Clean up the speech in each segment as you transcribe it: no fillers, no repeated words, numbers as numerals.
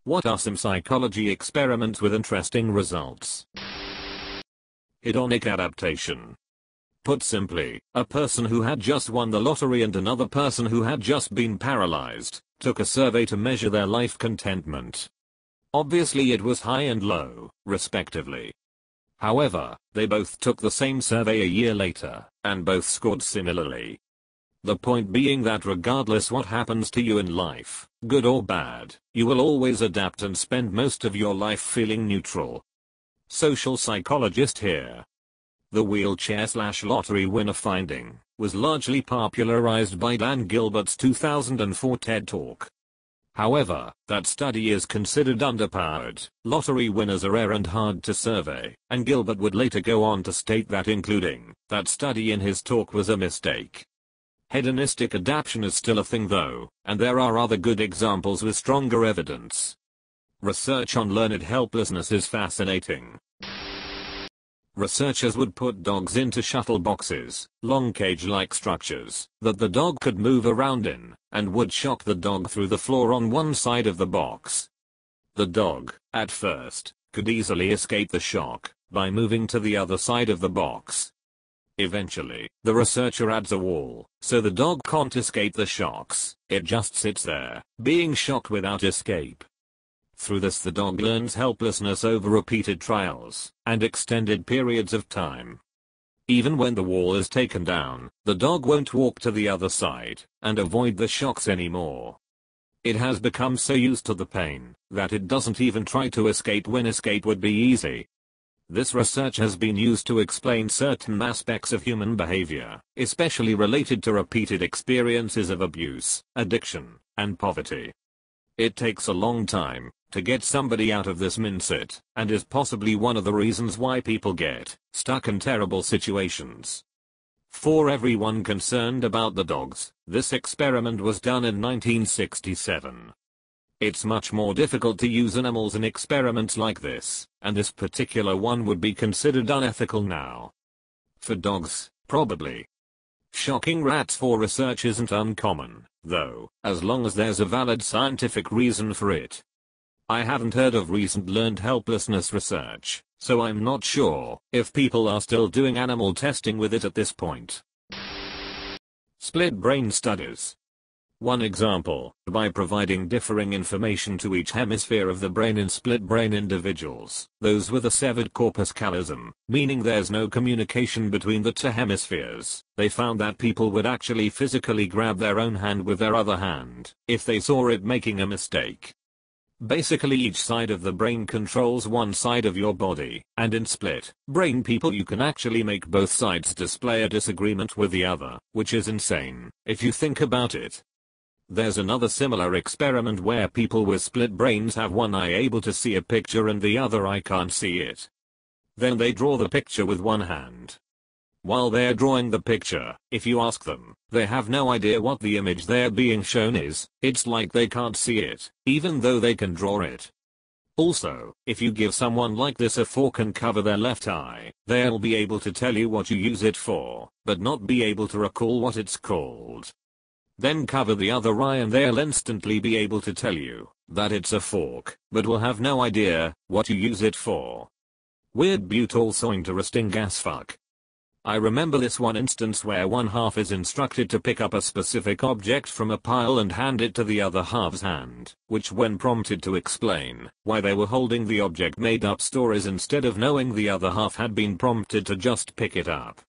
What are some psychology experiments with interesting results? Hedonic adaptation. Put simply, a person who had just won the lottery and another person who had just been paralyzed took a survey to measure their life contentment. Obviously it was high and low, respectively. However, they both took the same survey a year later, and both scored similarly. The point being that regardless what happens to you in life, good or bad, you will always adapt and spend most of your life feeling neutral. Social psychologist here. The wheelchair/lottery winner finding was largely popularized by Dan Gilbert's 2004 TED Talk. However, that study is considered underpowered. Lottery winners are rare and hard to survey, and Gilbert would later go on to state that including that study in his talk was a mistake. Hedonistic adaptation is still a thing though, and there are other good examples with stronger evidence. Research on learned helplessness is fascinating. Researchers would put dogs into shuttle boxes, long cage-like structures, that the dog could move around in, and would shock the dog through the floor on one side of the box. The dog, at first, could easily escape the shock by moving to the other side of the box. Eventually, the researcher adds a wall, so the dog can't escape the shocks, it just sits there, being shocked without escape. Through this the dog learns helplessness over repeated trials and extended periods of time. Even when the wall is taken down, the dog won't walk to the other side and avoid the shocks anymore. It has become so used to the pain that it doesn't even try to escape when escape would be easy. This research has been used to explain certain aspects of human behavior, especially related to repeated experiences of abuse, addiction, and poverty. It takes a long time to get somebody out of this mindset, and is possibly one of the reasons why people get stuck in terrible situations. For everyone concerned about the dogs, this experiment was done in 1967. It's much more difficult to use animals in experiments like this, and this particular one would be considered unethical now. For dogs, probably. Shocking rats for research isn't uncommon, though, as long as there's a valid scientific reason for it. I haven't heard of recent learned helplessness research, so I'm not sure if people are still doing animal testing with it at this point. Split brain studies. One example, by providing differing information to each hemisphere of the brain in split brain individuals, those with a severed corpus callosum, meaning there's no communication between the two hemispheres, they found that people would actually physically grab their own hand with their other hand if they saw it making a mistake. Basically each side of the brain controls one side of your body, and in split brain people you can actually make both sides display a disagreement with the other, which is insane, if you think about it. There's another similar experiment where people with split brains have one eye able to see a picture and the other eye can't see it. Then they draw the picture with one hand. While they're drawing the picture, if you ask them, they have no idea what the image they're being shown is. It's like they can't see it, even though they can draw it. Also, if you give someone like this a fork and cover their left eye, they'll be able to tell you what you use it for, but not be able to recall what it's called. Then cover the other eye and they'll instantly be able to tell you that it's a fork, but will have no idea what you use it for. Weird but also interesting as fuck. I remember this one instance where one half is instructed to pick up a specific object from a pile and hand it to the other half's hand, which when prompted to explain why they were holding the object made up stories instead of knowing the other half had been prompted to just pick it up.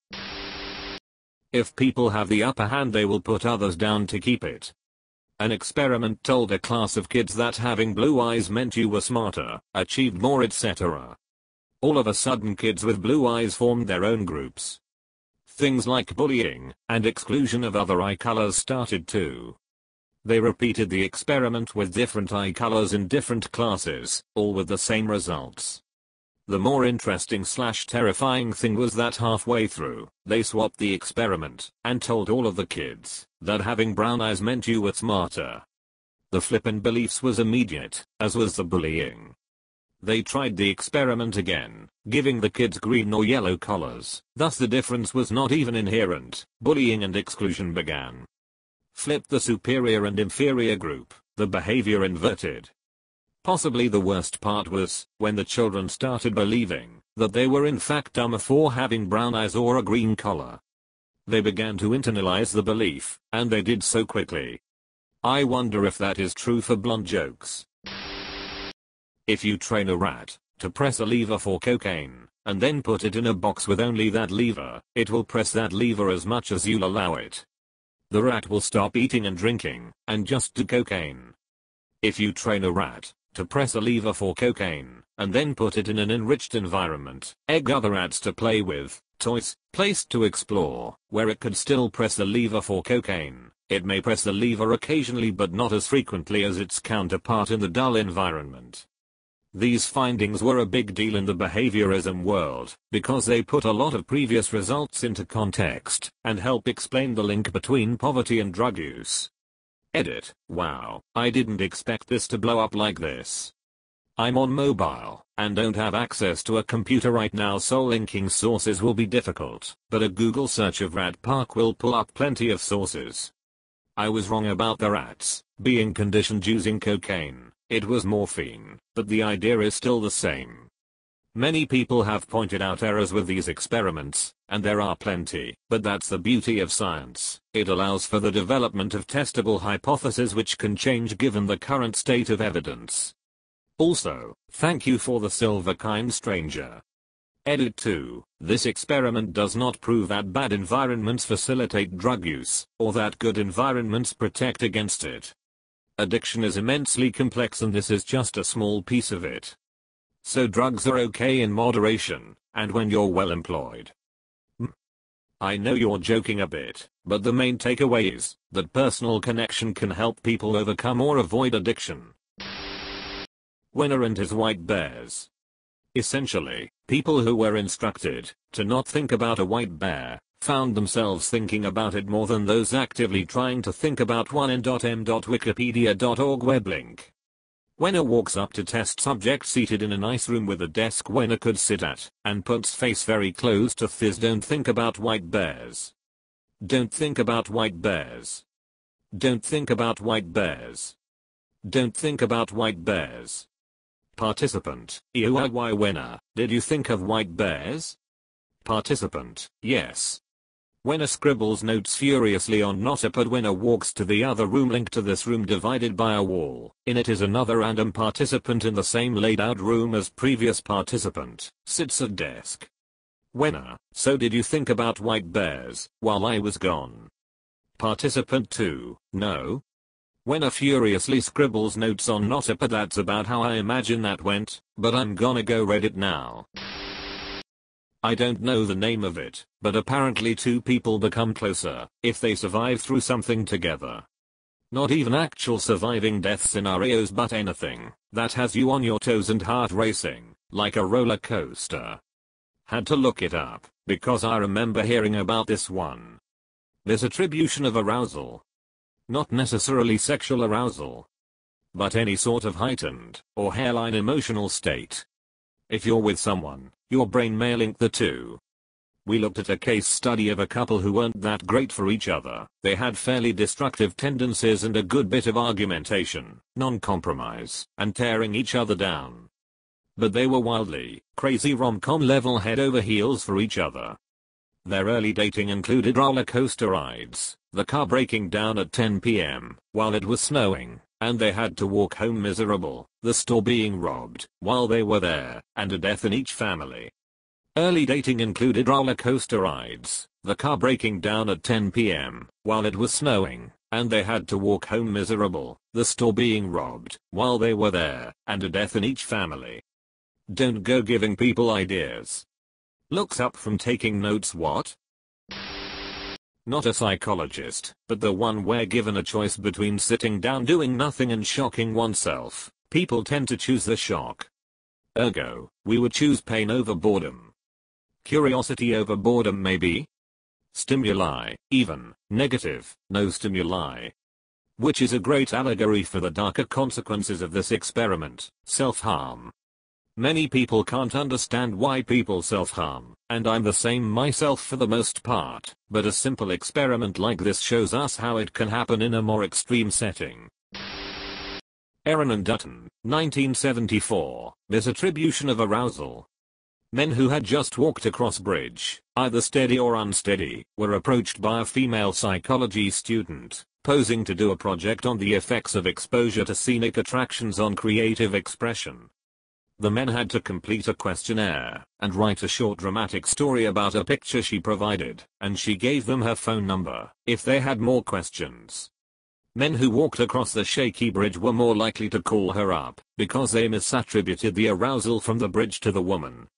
If people have the upper hand they will put others down to keep it. An experiment told a class of kids that having blue eyes meant you were smarter, achieved more, etc. All of a sudden kids with blue eyes formed their own groups. Things like bullying and exclusion of other eye colors started too. They repeated the experiment with different eye colors in different classes, all with the same results. The more interesting / terrifying thing was that halfway through, they swapped the experiment and told all of the kids that having brown eyes meant you were smarter. The flip in beliefs was immediate, as was the bullying. They tried the experiment again, giving the kids green or yellow collars, thus the difference was not even inherent. Bullying and exclusion began. Flip the superior and inferior group, the behavior inverted. Possibly the worst part was when the children started believing that they were in fact dumber for having brown eyes or a green collar. They began to internalize the belief, and they did so quickly. I wonder if that is true for blunt jokes. If you train a rat to press a lever for cocaine, and then put it in a box with only that lever, it will press that lever as much as you'll allow it. The rat will stop eating and drinking, and just do cocaine. If you train a rat to press a lever for cocaine, and then put it in an enriched environment, egg other rats to play with, toys, placed to explore, where it could still press the lever for cocaine, it may press the lever occasionally but not as frequently as its counterpart in the dull environment. These findings were a big deal in the behaviorism world, because they put a lot of previous results into context, and help explain the link between poverty and drug use. Edit. Wow, I didn't expect this to blow up like this. I'm on mobile, and don't have access to a computer right now, so linking sources will be difficult, but a Google search of rat park will pull up plenty of sources. I was wrong about the rats being conditioned using cocaine. It was morphine, but the idea is still the same. Many people have pointed out errors with these experiments, and there are plenty, but that's the beauty of science. It allows for the development of testable hypotheses which can change given the current state of evidence. Also, thank you for the silver kind stranger. Edit 2. This experiment does not prove that bad environments facilitate drug use, or that good environments protect against it. Addiction is immensely complex and this is just a small piece of it. So drugs are okay in moderation, and when you're well employed. I know you're joking a bit, but the main takeaway is that personal connection can help people overcome or avoid addiction. Winner and his white bears. Essentially, people who were instructed to not think about a white bear found themselves thinking about it more than those actively trying to think about one. Wikipedia.org web link. Winner walks up to test subject seated in a nice room with a desk Winner could sit at, and puts face very close to Thiz. Don't think about white bears. Don't think about white bears. Don't think about white bears. Don't think about white bears. Participant, EOIY Winner, did you think of white bears? Participant, yes. Winner scribbles notes furiously on notepad. Winner walks to the other room. Link to this room divided by a wall. In it is another random participant in the same laid out room as previous participant, sits at desk. Winner, so did you think about white bears while I was gone? Participant 2, no. Winner furiously scribbles notes on notepad. That's about how I imagine that went, but I'm gonna go read it now. I don't know the name of it, but apparently two people become closer if they survive through something together. Not even actual surviving death scenarios, but anything that has you on your toes and heart racing, like a roller coaster. Had to look it up, because I remember hearing about this one. This attribution of arousal. Not necessarily sexual arousal, but any sort of heightened or hairline emotional state. If you're with someone, your brain may link the two. We looked at a case study of a couple who weren't that great for each other. They had fairly destructive tendencies and a good bit of argumentation, non-compromise, and tearing each other down. But they were wildly, crazy rom-com level head over heels for each other. Their early dating included roller coaster rides, the car breaking down at 10 p.m. while it was snowing, and they had to walk home miserable, the store being robbed while they were there, and a death in each family. Early dating included roller coaster rides, the car breaking down at 10 p.m. while it was snowing, and they had to walk home miserable, the store being robbed while they were there, and a death in each family. Don't go giving people ideas. Looks up from taking notes. What? Not a psychologist, but the one where given a choice between sitting down doing nothing and shocking oneself, people tend to choose the shock. Ergo, we would choose pain over boredom. Curiosity over boredom maybe? Stimuli, even, negative, no stimuli. Which is a great allegory for the darker consequences of this experiment, self-harm. Many people can't understand why people self-harm, and I'm the same myself for the most part, but a simple experiment like this shows us how it can happen in a more extreme setting. Aaron and Dutton, 1974, Misattribution of arousal. Men who had just walked across bridge, either steady or unsteady, were approached by a female psychology student, posing to do a project on the effects of exposure to scenic attractions on creative expression. The men had to complete a questionnaire and write a short dramatic story about a picture she provided, and she gave them her phone number if they had more questions. Men who walked across the shaky bridge were more likely to call her up because they misattributed the arousal from the bridge to the woman.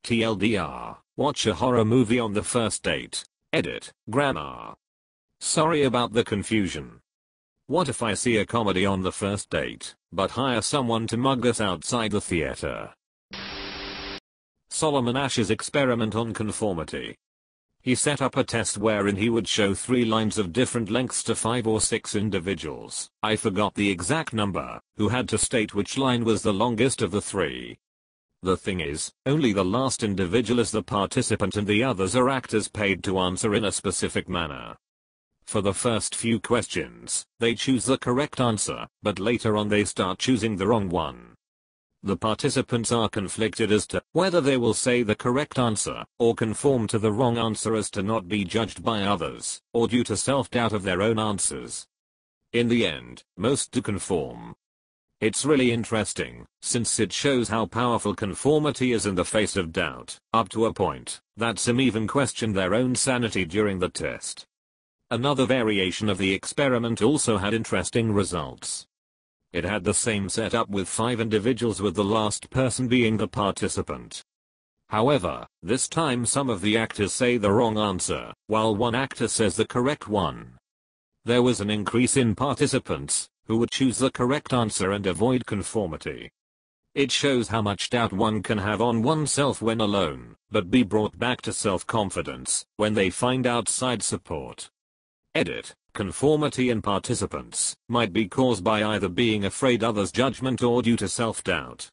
TLDR, watch a horror movie on the first date. Edit, grammar. Sorry about the confusion. What if I see a comedy on the first date, but hire someone to mug us outside the theater? Salomon Asch's experiment on conformity. He set up a test wherein he would show 3 lines of different lengths to 5 or 6 individuals, I forgot the exact number, who had to state which line was the longest of the 3. The thing is, only the last individual is the participant and the others are actors paid to answer in a specific manner. For the first few questions, they choose the correct answer, but later on they start choosing the wrong one. The participants are conflicted as to whether they will say the correct answer, or conform to the wrong answer as to not be judged by others, or due to self-doubt of their own answers. In the end, most do conform. It's really interesting, since it shows how powerful conformity is in the face of doubt, up to a point that some even questioned their own sanity during the test. Another variation of the experiment also had interesting results. It had the same setup with 5 individuals with the last person being the participant. However, this time some of the actors say the wrong answer, while one actor says the correct one. There was an increase in participants who would choose the correct answer and avoid conformity. It shows how much doubt one can have on oneself when alone, but be brought back to self-confidence when they find outside support. Edit. Conformity in participants might be caused by either being afraid others' judgment or due to self-doubt.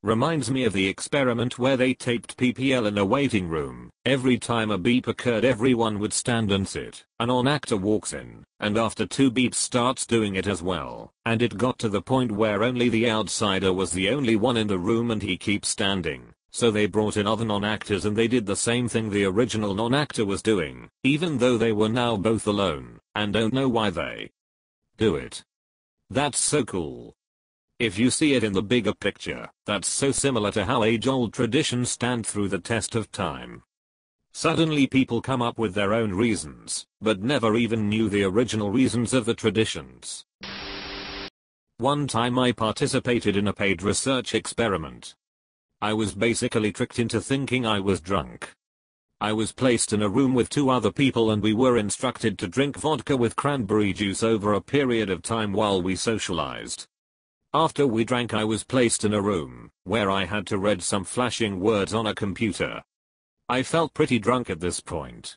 Reminds me of the experiment where they taped PPL in a waiting room. Every time a beep occurred everyone would stand and sit. An on-actor walks in, and after 2 beeps starts doing it as well, and it got to the point where only the outsider was the only one in the room and he keeps standing. So they brought in other non-actors and they did the same thing the original non-actor was doing, even though they were now both alone, and don't know why they do it. That's so cool. If you see it in the bigger picture, that's so similar to how age-old traditions stand through the test of time. Suddenly people come up with their own reasons, but never even knew the original reasons of the traditions. One time I participated in a paid research experiment. I was basically tricked into thinking I was drunk. I was placed in a room with 2 other people and we were instructed to drink vodka with cranberry juice over a period of time while we socialized. After we drank I was placed in a room where I had to read some flashing words on a computer. I felt pretty drunk at this point.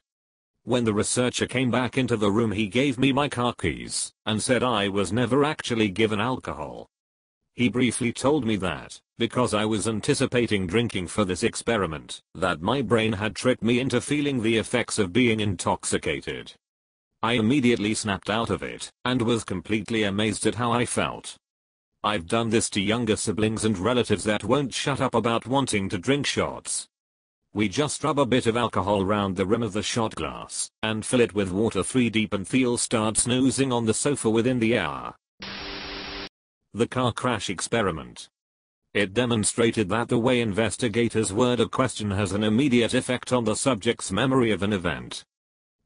When the researcher came back into the room he gave me my car keys and said I was never actually given alcohol. He briefly told me that, because I was anticipating drinking for this experiment, that my brain had tricked me into feeling the effects of being intoxicated. I immediately snapped out of it, and was completely amazed at how I felt. I've done this to younger siblings and relatives that won't shut up about wanting to drink shots. We just rub a bit of alcohol round the rim of the shot glass, and fill it with water 3 deep and feel start snoozing on the sofa within the hour. The car crash experiment. It demonstrated that the way investigators word a question has an immediate effect on the subject's memory of an event.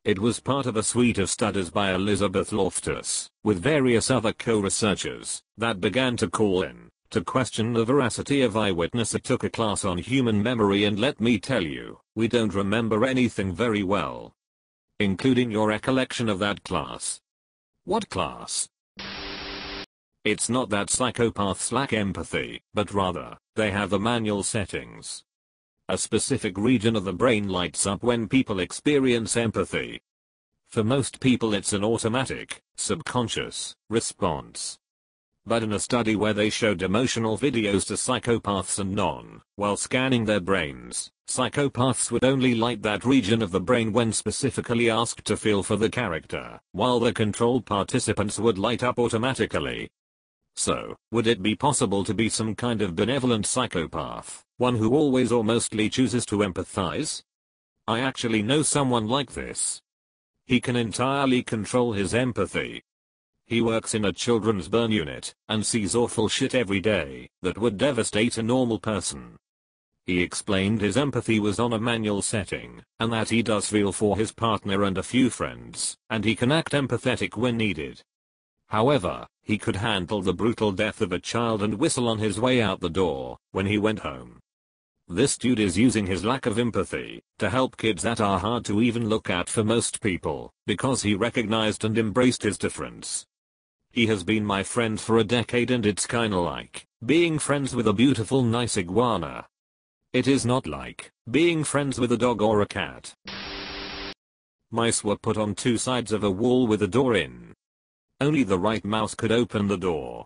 It was part of a suite of studies by Elizabeth Loftus, with various other co-researchers, that began to call in to question the veracity of eyewitness. It took a class on human memory and let me tell you, we don't remember anything very well. Including your recollection of that class. What class? It's not that psychopaths lack empathy, but rather, they have the manual settings. A specific region of the brain lights up when people experience empathy. For most people it's an automatic, subconscious response. But in a study where they showed emotional videos to psychopaths and while scanning their brains, psychopaths would only light that region of the brain when specifically asked to feel for the character, while the controlled participants would light up automatically. So, would it be possible to be some kind of benevolent psychopath, one who always or mostly chooses to empathize? I actually know someone like this. He can entirely control his empathy. He works in a children's burn unit and sees awful shit every day that would devastate a normal person. He explained his empathy was on a manual setting, and that he does feel for his partner and a few friends, and he can act empathetic when needed. However, he could handle the brutal death of a child and whistle on his way out the door when he went home. This dude is using his lack of empathy to help kids that are hard to even look at for most people, because he recognized and embraced his difference. He has been my friend for a decade, and it's kinda like being friends with a beautiful nice iguana. It is not like being friends with a dog or a cat. Mice were put on two sides of a wall with a door in. Only the right mouse could open the door.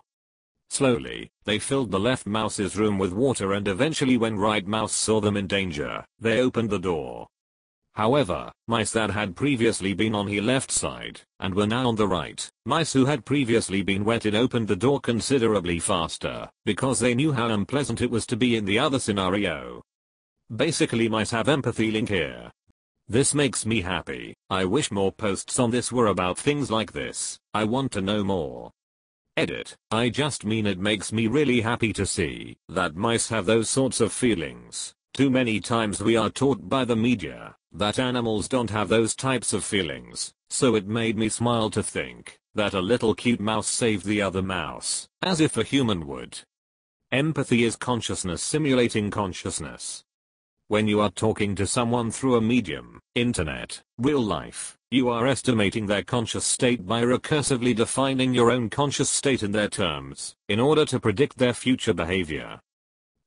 Slowly, they filled the left mouse's room with water, and eventually when right mouse saw them in danger, they opened the door. However, mice that had previously been on the left side and were now on the right, mice who had previously been wetted opened the door considerably faster because they knew how unpleasant it was to be in the other scenario. Basically, mice have empathy link here. This makes me happy. I wish more posts on this were about things like this. I want to know more. Edit. I just mean it makes me really happy to see that mice have those sorts of feelings. Too many times we are taught by the media that animals don't have those types of feelings, so it made me smile to think that a little cute mouse saved the other mouse, as if a human would. Empathy is consciousness simulating consciousness. When you are talking to someone through a medium, internet, real life, you are estimating their conscious state by recursively defining your own conscious state in their terms, in order to predict their future behavior.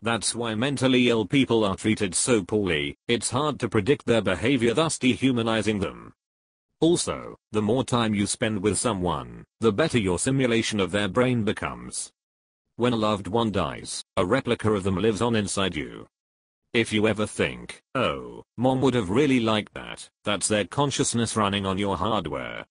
That's why mentally ill people are treated so poorly. It's hard to predict their behavior, thus dehumanizing them. Also, the more time you spend with someone, the better your simulation of their brain becomes. When a loved one dies, a replica of them lives on inside you. If you ever think, oh, mom would have really liked that, that's their consciousness running on your hardware.